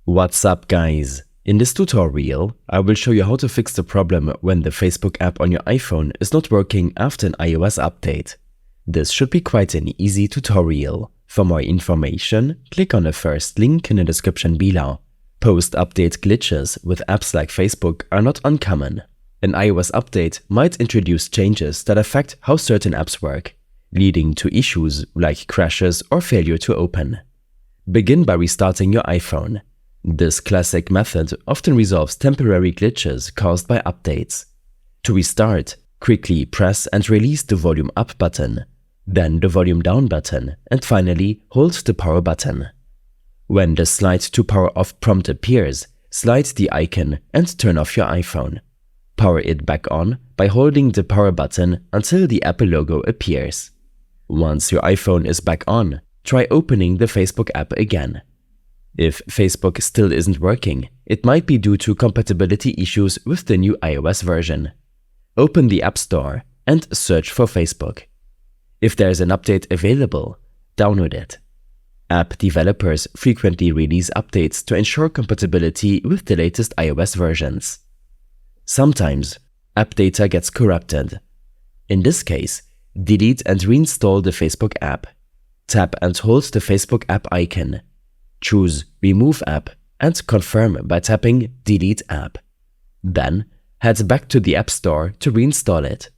What's up, guys? In this tutorial, I will show you how to fix the problem when the Facebook app on your iPhone is not working after an iOS update. This should be quite an easy tutorial. For more information, click on the first link in the description below. Post-update glitches with apps like Facebook are not uncommon. An iOS update might introduce changes that affect how certain apps work, leading to issues like crashes or failure to open. Begin by restarting your iPhone. This classic method often resolves temporary glitches caused by updates. To restart, quickly press and release the volume up button, then the volume down button, and finally hold the power button. When the slide to power off prompt appears, slide the icon and turn off your iPhone. Power it back on by holding the power button until the Apple logo appears. Once your iPhone is back on, try opening the Facebook app again. If Facebook still isn't working, it might be due to compatibility issues with the new iOS version. Open the App Store and search for Facebook. If there is an update available, download it. App developers frequently release updates to ensure compatibility with the latest iOS versions. Sometimes, app data gets corrupted. In this case, delete and reinstall the Facebook app. Tap and hold the Facebook app icon. Choose Remove App and confirm by tapping Delete App. Then, head back to the App Store to reinstall it.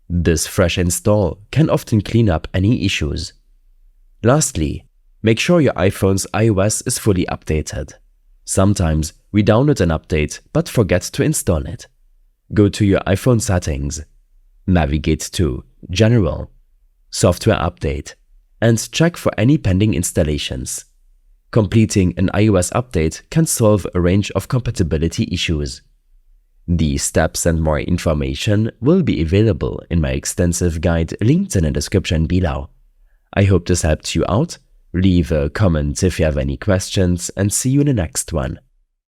This fresh install can often clean up any issues. Lastly, make sure your iPhone's iOS is fully updated. Sometimes we download an update but forget to install it. Go to your iPhone settings, navigate to General, Software Update, and check for any pending installations. Completing an iOS update can solve a range of compatibility issues. These steps and more information will be available in my extensive guide linked in the description below. I hope this helped you out. Leave a comment if you have any questions and see you in the next one.